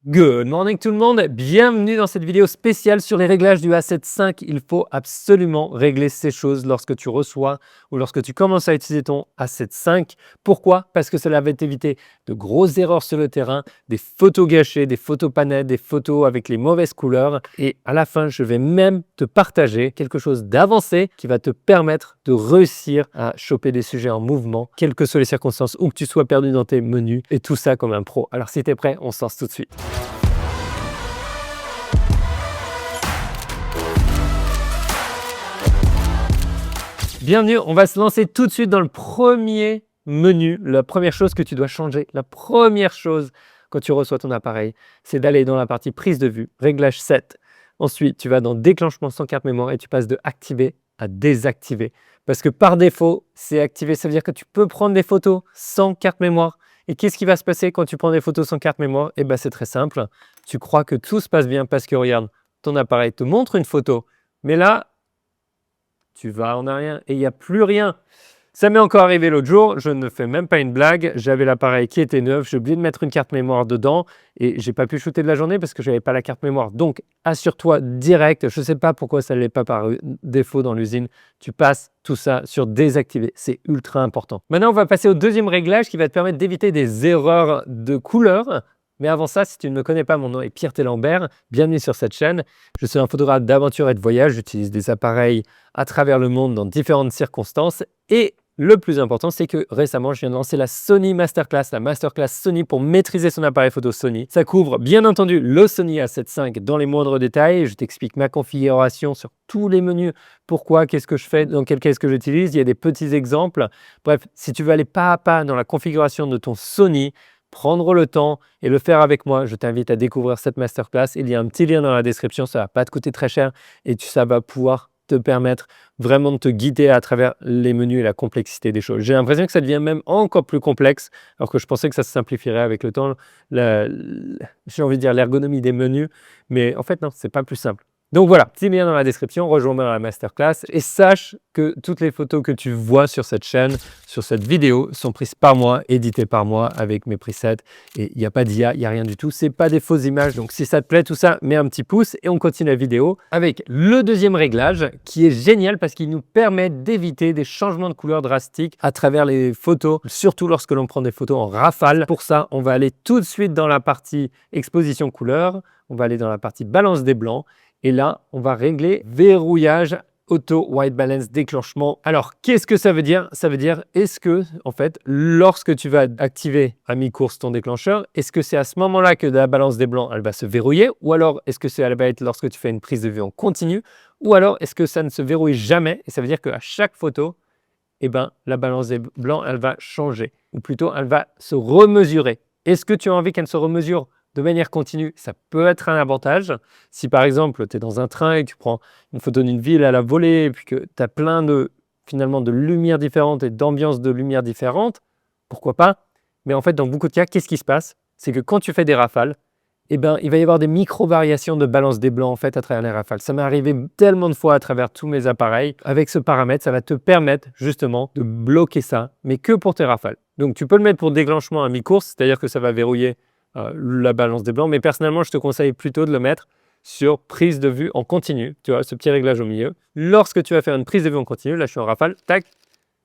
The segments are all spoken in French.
Good morning tout le monde, bienvenue dans cette vidéo spéciale sur les réglages du A7 V. Il faut absolument régler ces choses lorsque tu reçois ou lorsque tu commences à utiliser ton A7 V. Pourquoi? Parce que cela va t'éviter de grosses erreurs sur le terrain, des photos gâchées, des photos pas nettes, des photos avec les mauvaises couleurs. Et à la fin, je vais même te partager quelque chose d'avancé qui va te permettre de réussir à choper des sujets en mouvement, quelles que soient les circonstances, ou que tu sois perdu dans tes menus, et tout ça comme un pro. Alors si tu es prêt, on se lance tout de suite. Bienvenue, on va se lancer tout de suite dans le premier menu. La première chose que tu dois changer, la première chose quand tu reçois ton appareil, c'est d'aller dans la partie prise de vue, réglage 7. Ensuite, tu vas dans déclenchement sans carte mémoire et tu passes de activer à désactiver. Parce que par défaut, c'est activé. Ça veut dire que tu peux prendre des photos sans carte mémoire. Et qu'est-ce qui va se passer quand tu prends des photos sans carte mémoire? Eh bien, c'est très simple. Tu crois que tout se passe bien parce que regarde, ton appareil te montre une photo. Mais là, tu vas en arrière et il n'y a plus rien. Ça m'est encore arrivé l'autre jour, je ne fais même pas une blague, j'avais l'appareil qui était neuf, j'ai oublié de mettre une carte mémoire dedans et j'ai pas pu shooter de la journée parce que je n'avais pas la carte mémoire. Donc, assure-toi direct, je ne sais pas pourquoi ça ne l'est pas par défaut dans l'usine, tu passes tout ça sur désactiver, c'est ultra important. Maintenant, on va passer au deuxième réglage qui va te permettre d'éviter des erreurs de couleur. Mais avant ça, si tu ne me connais pas, mon nom est Pierre Lambert. Bienvenue sur cette chaîne. Je suis un photographe d'aventure et de voyage. J'utilise des appareils à travers le monde dans différentes circonstances. Et le plus important, c'est que récemment, je viens de lancer la Sony Masterclass, la Masterclass Sony pour maîtriser son appareil photo Sony. Ça couvre bien entendu le Sony A7 V dans les moindres détails. Je t'explique ma configuration sur tous les menus, pourquoi, qu'est-ce que je fais, dans quel cas est-ce que j'utilise. Il y a des petits exemples. Bref, si tu veux aller pas à pas dans la configuration de ton Sony, prendre le temps et le faire avec moi, je t'invite à découvrir cette masterclass. Il y a un petit lien dans la description, ça ne va pas te coûter très cher et ça va pouvoir te permettre vraiment de te guider à travers les menus et la complexité des choses. J'ai l'impression que ça devient même encore plus complexe, alors que je pensais que ça se simplifierait avec le temps, j'ai envie de dire l'ergonomie des menus, mais en fait non, c'est pas plus simple. Donc voilà, petit lien dans la description, rejoins-moi dans la masterclass et sache que toutes les photos que tu vois sur cette chaîne, sur cette vidéo, sont prises par moi, éditées par moi avec mes presets et il n'y a pas d'IA, il n'y a rien du tout, c'est pas des fausses images. Donc si ça te plaît tout ça, mets un petit pouce et on continue la vidéo avec le deuxième réglage qui est génial parce qu'il nous permet d'éviter des changements de couleur drastiques à travers les photos, surtout lorsque l'on prend des photos en rafale. Pour ça, on va aller tout de suite dans la partie exposition couleur, on va aller dans la partie balance des blancs. Et là, on va régler verrouillage, auto, white balance, déclenchement. Alors, qu'est-ce que ça veut dire? Ça veut dire, est-ce que, en fait, lorsque tu vas activer à mi-course ton déclencheur, est-ce que c'est à ce moment-là que la balance des blancs, elle va se verrouiller? Ou alors, est-ce que elle va être lorsque tu fais une prise de vue en continu? Ou alors, est-ce que ça ne se verrouille jamais? Et ça veut dire qu'à chaque photo, eh ben, la balance des blancs, elle va changer. Ou plutôt, elle va se remesurer. Est-ce que tu as envie qu'elle se remesure de manière continue? Ça peut être un avantage. Si par exemple, tu es dans un train et que tu prends une photo d'une ville à la volée et puis que tu as plein de, finalement, de lumières différentes et d'ambiances de lumières différentes, pourquoi pas? Mais en fait, dans beaucoup de cas, qu'est-ce qui se passe? C'est que quand tu fais des rafales, eh ben, il va y avoir des micro-variations de balance des blancs en fait, à travers les rafales. Ça m'est arrivé tellement de fois à travers tous mes appareils. Avec ce paramètre, ça va te permettre justement de bloquer ça, mais que pour tes rafales. Donc, tu peux le mettre pour déclenchement à mi-course, c'est-à-dire que ça va verrouiller la balance des blancs. Mais personnellement, je te conseille plutôt de le mettre sur prise de vue en continu. Tu vois, ce petit réglage au milieu. Lorsque tu vas faire une prise de vue en continu, là, je suis en rafale, tac,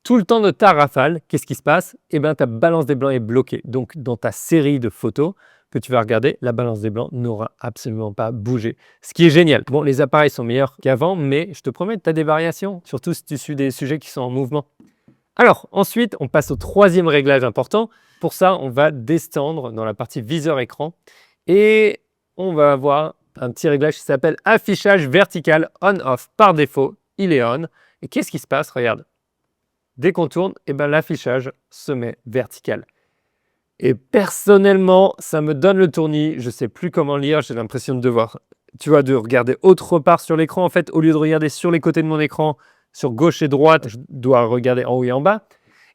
tout le temps de ta rafale, qu'est-ce qui se passe? Eh bien, ta balance des blancs est bloquée. Donc, dans ta série de photos que tu vas regarder, la balance des blancs n'aura absolument pas bougé. Ce qui est génial. Bon, les appareils sont meilleurs qu'avant, mais je te promets, tu as des variations, surtout si tu suis des sujets qui sont en mouvement. Alors, ensuite, on passe au troisième réglage important. Pour ça, on va descendre dans la partie viseur écran et on va avoir un petit réglage qui s'appelle affichage vertical on-off. Par défaut, il est on. Et qu'est-ce qui se passe? Regarde. Dès qu'on tourne, eh ben, l'affichage se met vertical. Et personnellement, ça me donne le tournis. Je ne sais plus comment lire. J'ai l'impression de devoir, tu vois, de regarder autre part sur l'écran. En fait, au lieu de regarder sur les côtés de mon écran, sur gauche et droite, je dois regarder en haut et en bas.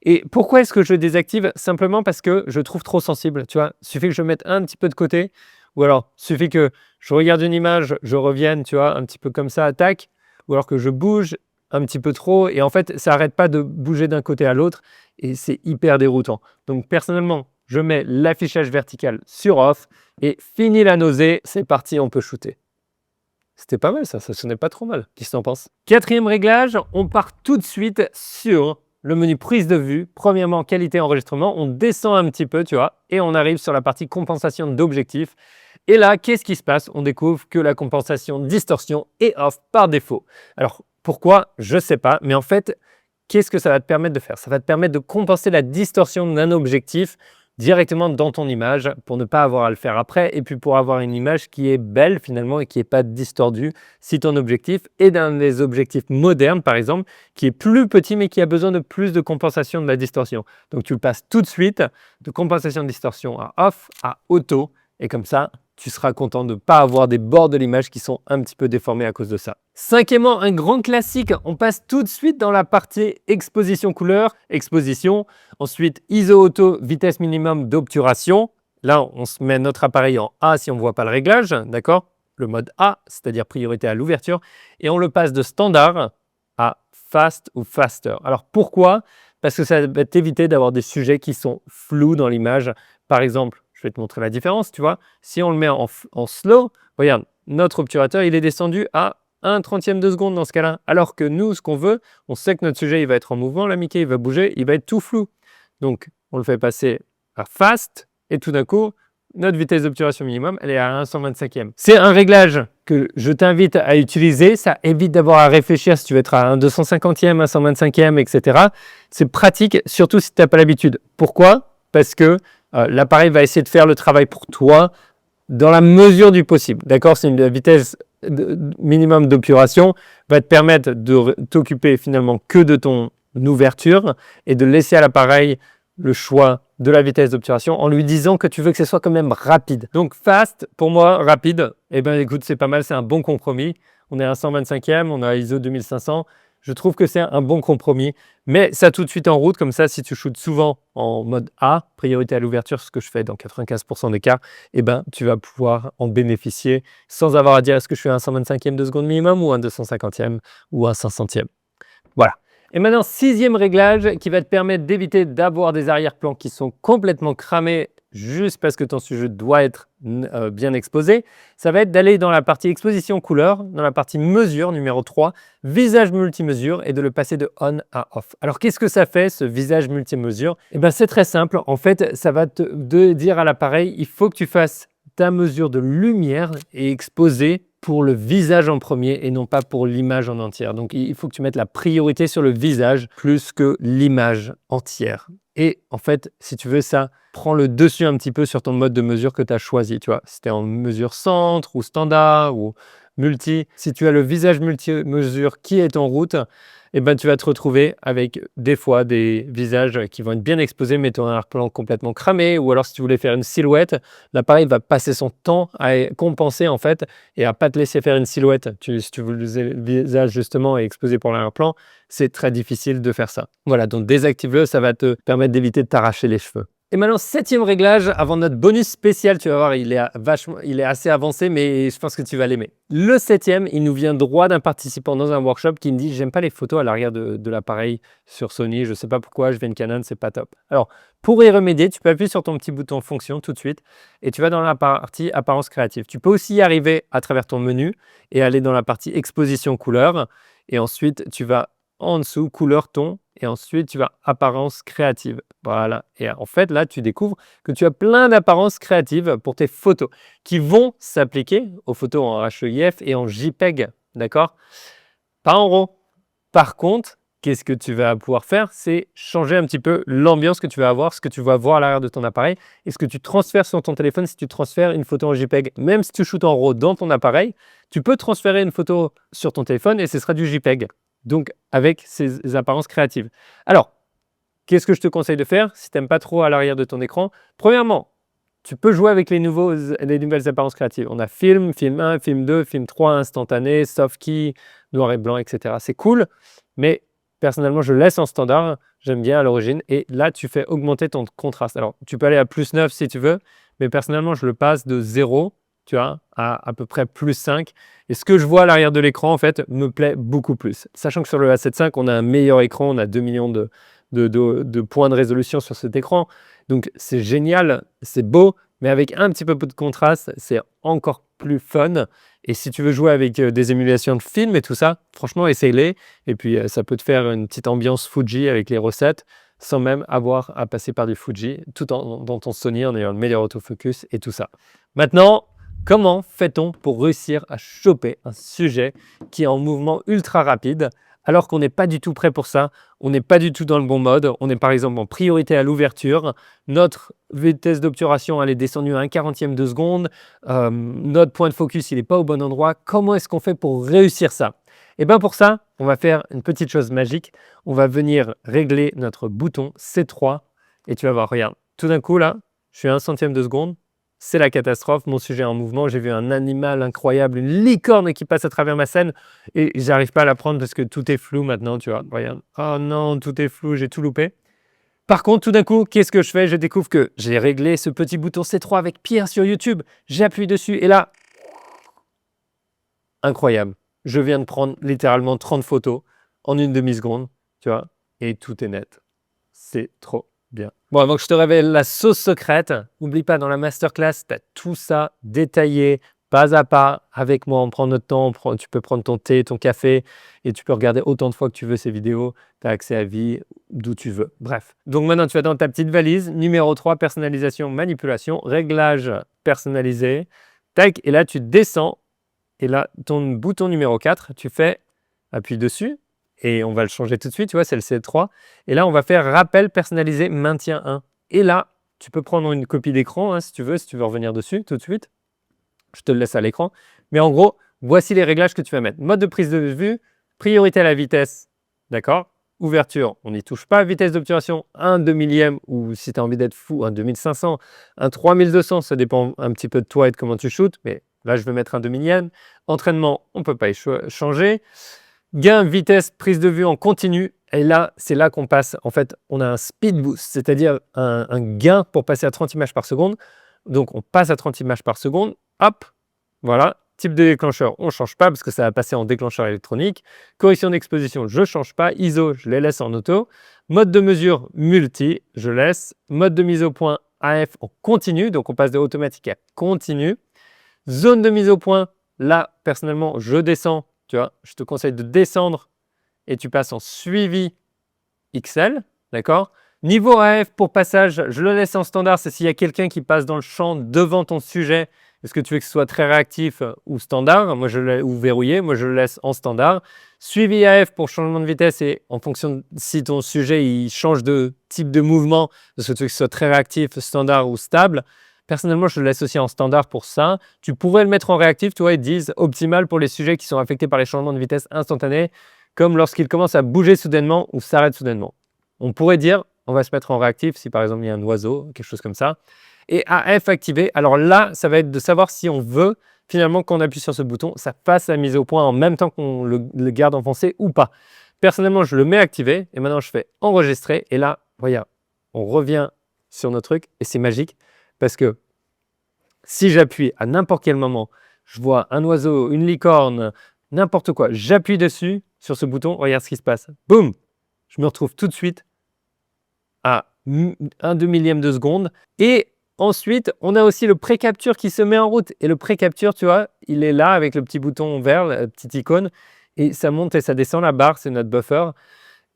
Et pourquoi est-ce que je le désactive? Simplement parce que je trouve trop sensible. Tu vois, il suffit que je mette un petit peu de côté. Ou alors, il suffit que je regarde une image, je revienne, tu vois, un petit peu comme ça, attaque. Ou alors que je bouge un petit peu trop. Et en fait, ça n'arrête pas de bouger d'un côté à l'autre. Et c'est hyper déroutant. Donc, personnellement, je mets l'affichage vertical sur off et fini la nausée, c'est parti, on peut shooter. C'était pas mal ça sonnait pas trop mal. Qu'est-ce que t'en penses? Quatrième réglage, on part tout de suite sur le menu prise de vue. Premièrement, qualité enregistrement, on descend un petit peu, tu vois, et on arrive sur la partie compensation d'objectif. Et là, qu'est-ce qui se passe? On découvre que la compensation distorsion est off par défaut. Alors, pourquoi? Je sais pas, mais en fait, qu'est-ce que ça va te permettre de faire? Ça va te permettre de compenser la distorsion d'un objectif directement dans ton image pour ne pas avoir à le faire après et puis pour avoir une image qui est belle finalement et qui n'est pas distordue si ton objectif est d'un des objectifs modernes par exemple qui est plus petit mais qui a besoin de plus de compensation de la distorsion. Donc tu le passes tout de suite de compensation de distorsion à off à auto et comme ça tu seras content de ne pas avoir des bords de l'image qui sont un petit peu déformés à cause de ça. Cinquièmement, un grand classique, on passe tout de suite dans la partie exposition couleur, exposition, ensuite ISO auto, vitesse minimum d'obturation. Là, on se met notre appareil en A si on ne voit pas le réglage, d'accord? Le mode A, c'est-à-dire priorité à l'ouverture, et on le passe de standard à fast ou faster. Alors pourquoi? Parce que ça va t'éviter d'avoir des sujets qui sont flous dans l'image. Par exemple, je vais te montrer la différence, tu vois. Si on le met en slow, regarde, notre obturateur, il est descendu à 1/30 de seconde dans ce cas-là. Alors que nous, ce qu'on veut, on sait que notre sujet, il va être en mouvement, là, Mickey, il va bouger, il va être tout flou. Donc, on le fait passer à fast et tout d'un coup, notre vitesse d'obturation minimum, elle est à 1/125e. C'est un réglage que je t'invite à utiliser. Ça évite d'avoir à réfléchir si tu veux être à 1/250e, 1/125e, etc. C'est pratique, surtout si tu n'as pas l'habitude. Pourquoi? Parce que l'appareil va essayer de faire le travail pour toi dans la mesure du possible. D'accord? C'est une vitesse minimum d'obturation va te permettre de t'occuper finalement que de ton ouverture et de laisser à l'appareil le choix de la vitesse d'obturation en lui disant que tu veux que ce soit quand même rapide. Donc fast, pour moi, rapide, eh bien écoute, c'est pas mal, c'est un bon compromis. On est à 125e, on a ISO 2500. Je trouve que c'est un bon compromis, mais ça tout de suite en route, comme ça, si tu shootes souvent en mode A, priorité à l'ouverture, ce que je fais dans 95% des cas, eh ben, tu vas pouvoir en bénéficier sans avoir à dire est-ce que je fais un 125e de seconde minimum ou un 250e ou un 500e. Voilà. Et maintenant, 6e réglage qui va te permettre d'éviter d'avoir des arrière-plans qui sont complètement cramés juste parce que ton sujet doit être bien exposé, ça va être d'aller dans la partie exposition couleur, dans la partie mesure numéro 3, visage multimesure et de le passer de on à off. Alors qu'est-ce que ça fait ce visage multimesure? Eh bien c'est très simple, en fait ça va te dire à l'appareil, il faut que tu fasses ta mesure de lumière et exposée pour le visage en premier et non pas pour l'image en entière. Donc il faut que tu mettes la priorité sur le visage plus que l'image entière. Et en fait, si tu veux ça, prends le dessus un petit peu sur ton mode de mesure que tu as choisi. Tu vois, si tu es en mesure centre ou standard ou multi, si tu as le visage multi-mesure qui est en route, eh ben, tu vas te retrouver avec des fois des visages qui vont être bien exposés, mais tu as un arrière-plan complètement cramé. Ou alors, si tu voulais faire une silhouette, l'appareil va passer son temps à compenser en fait et à pas te laisser faire une silhouette. Si tu veux le visage justement et exposé pour l'arrière-plan, c'est très difficile de faire ça. Voilà, donc désactive-le, ça va te permettre d'éviter de t'arracher les cheveux. Et maintenant, 7e réglage, avant notre bonus spécial, tu vas voir, il est assez avancé, mais je pense que tu vas l'aimer. Le 7e, il nous vient droit d'un participant dans un workshop qui me dit « J'aime pas les photos à l'arrière de l'appareil sur Sony, je sais pas pourquoi, je viens de Canon, c'est pas top. » Alors, pour y remédier, tu peux appuyer sur ton petit bouton fonction tout de suite et tu vas dans la partie apparence créative. Tu peux aussi y arriver à travers ton menu et aller dans la partie exposition couleur et ensuite tu vas en dessous couleur ton et ensuite tu vas apparence créative. Voilà. Et en fait, là, tu découvres que tu as plein d'apparences créatives pour tes photos qui vont s'appliquer aux photos en HEIF et en JPEG. D'accord? Pas en RAW. Par contre, qu'est-ce que tu vas pouvoir faire? C'est changer un petit peu l'ambiance que tu vas avoir, ce que tu vas voir à l'arrière de ton appareil et ce que tu transfères sur ton téléphone si tu transfères une photo en JPEG. Même si tu shootes en RAW dans ton appareil, tu peux transférer une photo sur ton téléphone et ce sera du JPEG. Donc, avec ces apparences créatives. Alors, qu'est-ce que je te conseille de faire si tu n'aimes pas trop à l'arrière de ton écran? Premièrement, tu peux jouer avec les nouvelles apparences créatives. On a film 1, film 2, film 3, instantané, soft key, noir et blanc, etc. C'est cool, mais personnellement, je laisse en standard. J'aime bien à l'origine. Et là, tu fais augmenter ton contraste. Alors, tu peux aller à plus 9 si tu veux, mais personnellement, je le passe de 0 tu vois, à peu près plus 5. Et ce que je vois à l'arrière de l'écran, en fait, me plaît beaucoup plus. Sachant que sur le A7 V, on a un meilleur écran, on a 2 millions de points de résolution sur cet écran. Donc c'est génial, c'est beau, mais avec un petit peu de contraste, c'est encore plus fun. Et si tu veux jouer avec des émulations de films et tout ça, franchement, essaye-les. Et puis, ça peut te faire une petite ambiance Fuji avec les recettes, sans même avoir à passer par du Fuji, tout dans ton Sony en ayant le meilleur autofocus et tout ça. Maintenant, comment fait-on pour réussir à choper un sujet qui est en mouvement ultra rapide alors qu'on n'est pas du tout prêt pour ça, on n'est pas du tout dans le bon mode, on est par exemple en priorité à l'ouverture, notre vitesse d'obturation elle est descendue à 1/40e de seconde, notre point de focus il n'est pas au bon endroit. Comment est-ce qu'on fait pour réussir ça? Et bien pour ça, on va faire une petite chose magique, on va venir régler notre bouton C3 et tu vas voir, regarde, tout d'un coup là, je suis à 1/100e de seconde, c'est la catastrophe, mon sujet est en mouvement, j'ai vu un animal incroyable, une licorne qui passe à travers ma scène et j'arrive pas à la prendre parce que tout est flou maintenant, tu vois. Regarde, oh non, tout est flou, j'ai tout loupé. Par contre, tout d'un coup, qu'est-ce que je fais? Je découvre que j'ai réglé ce petit bouton C3 avec Pierre sur YouTube. J'appuie dessus et là, incroyable. Je viens de prendre littéralement 30 photos en une demi-seconde, tu vois, et tout est net. C'est trop bien. Bon, avant que je te révèle la sauce secrète, n'oublie pas, dans la masterclass, tu as tout ça détaillé, pas à pas, avec moi. On prend notre temps, tu peux prendre ton thé, ton café, et tu peux regarder autant de fois que tu veux ces vidéos. Tu as accès à vie, d'où tu veux. Bref. Donc maintenant, tu vas dans ta petite valise. Numéro 3, personnalisation, manipulation, réglage personnalisé. Tac, et là, tu descends. Et là, ton bouton numéro 4, tu fais appuie dessus. Et on va le changer tout de suite, tu vois, c'est le C3. Et là, on va faire rappel personnalisé, maintien 1. Et là, tu peux prendre une copie d'écran, hein, si tu veux revenir dessus tout de suite. Je te le laisse à l'écran. Mais en gros, voici les réglages que tu vas mettre. Mode de prise de vue, priorité à la vitesse, d'accord? Ouverture, on n'y touche pas. Vitesse d'obturation, 1 2 millième, ou si tu as envie d'être fou, un 2500, un 3200, ça dépend un petit peu de toi et de comment tu shootes. Mais là, je vais mettre un 2 millième. Entraînement, on ne peut pas y changer. Gain, vitesse, prise de vue en continu. Et là, c'est là qu'on passe. En fait, on a un speed boost, c'est-à-dire un gain pour passer à 30 images par seconde. Donc, on passe à 30 images par seconde. Hop, voilà. Type de déclencheur, on ne change pas parce que ça va passer en déclencheur électronique. Correction d'exposition, je ne change pas. ISO, je les laisse en auto. Mode de mesure multi, je laisse. Mode de mise au point AF, on continue. Donc, on passe de automatique à continu. Zone de mise au point, là, personnellement, je descends. Tu vois, je te conseille de descendre et tu passes en suivi XL, d'accord? Niveau AF pour passage, je le laisse en standard, c'est s'il y a quelqu'un qui passe dans le champ devant ton sujet. Est-ce que tu veux que ce soit très réactif ou standard? Ou verrouillé? Moi, je le laisse en standard. Suivi AF pour changement de vitesse et en fonction de si ton sujet il change de type de mouvement, est-ce que tu veux que ce soit très réactif, standard ou stable? Personnellement, je le laisse aussi en standard pour ça. Tu pourrais le mettre en réactif, tu vois, ils disent optimal pour les sujets qui sont affectés par les changements de vitesse instantanés, comme lorsqu'ils commencent à bouger soudainement ou s'arrêtent soudainement. On pourrait dire, on va se mettre en réactif si par exemple il y a un oiseau, quelque chose comme ça. Et AF activé, alors là, ça va être de savoir si on veut finalement quand on appuie sur ce bouton, ça passe la mise au point en même temps qu'on le garde enfoncé ou pas. Personnellement, je le mets activé et maintenant je fais enregistrer et là, regarde, on revient sur nos trucs et c'est magique parce que si j'appuie à n'importe quel moment, je vois un oiseau, une licorne, n'importe quoi, j'appuie dessus sur ce bouton, regarde ce qui se passe. Boum! Je me retrouve tout de suite à 1 2 millième de seconde. Et ensuite, on a aussi le pré-capture qui se met en route. Et le pré-capture, tu vois, il est là avec le petit bouton vert, la petite icône. Et ça monte et ça descend la barre, c'est notre buffer.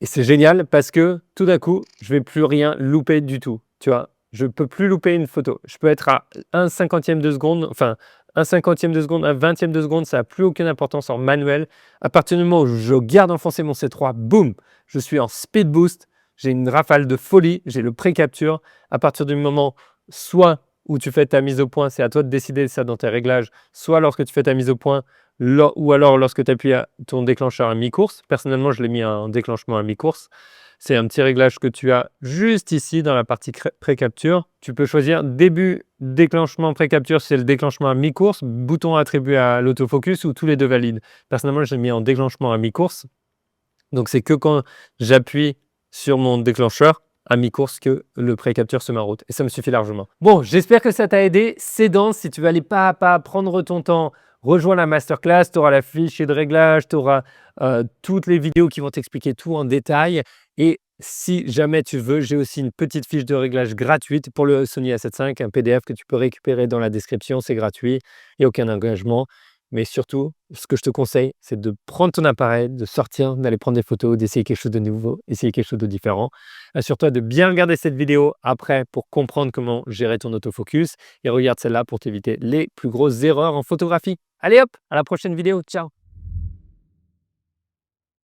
Et c'est génial parce que tout d'un coup, je ne vais plus rien louper du tout. Tu vois, je ne peux plus louper une photo. Je peux être à 1/50e de seconde, enfin 1/50e de seconde, 1/20e de seconde, ça n'a plus aucune importance en manuel. À partir du moment où je garde enfoncé mon C3, boum, je suis en speed boost. J'ai une rafale de folie, j'ai le pré-capture. À partir du moment, soit où tu fais ta mise au point, c'est à toi de décider ça dans tes réglages, soit lorsque tu fais ta mise au point, ou alors lorsque tu appuies ton déclencheur à mi-course. Personnellement, je l'ai mis en déclenchement à mi-course. C'est un petit réglage que tu as juste ici dans la partie pré-capture. Tu peux choisir début déclenchement pré-capture, c'est le déclenchement à mi-course, bouton attribué à l'autofocus ou tous les deux valides. Personnellement, je l'ai mis en déclenchement à mi-course. Donc, c'est que quand j'appuie sur mon déclencheur à mi-course que le pré-capture se met en route. Et ça me suffit largement. Bon, j'espère que ça t'a aidé. C'est dense. Si tu veux aller pas à pas, prendre ton temps, rejoins la masterclass. Tu auras la fiche de réglage, tu auras toutes les vidéos qui vont t'expliquer tout en détail. Et Si jamais tu veux, j'ai aussi une petite fiche de réglage gratuite pour le Sony A7 IV, un PDF que tu peux récupérer dans la description, c'est gratuit, il n'y a aucun engagement. Mais surtout, ce que je te conseille, c'est de prendre ton appareil, de sortir, d'aller prendre des photos, d'essayer quelque chose de nouveau, essayer quelque chose de différent. Assure-toi de bien regarder cette vidéo après pour comprendre comment gérer ton autofocus et regarde celle-là pour t'éviter les plus grosses erreurs en photographie. Allez hop, à la prochaine vidéo, ciao!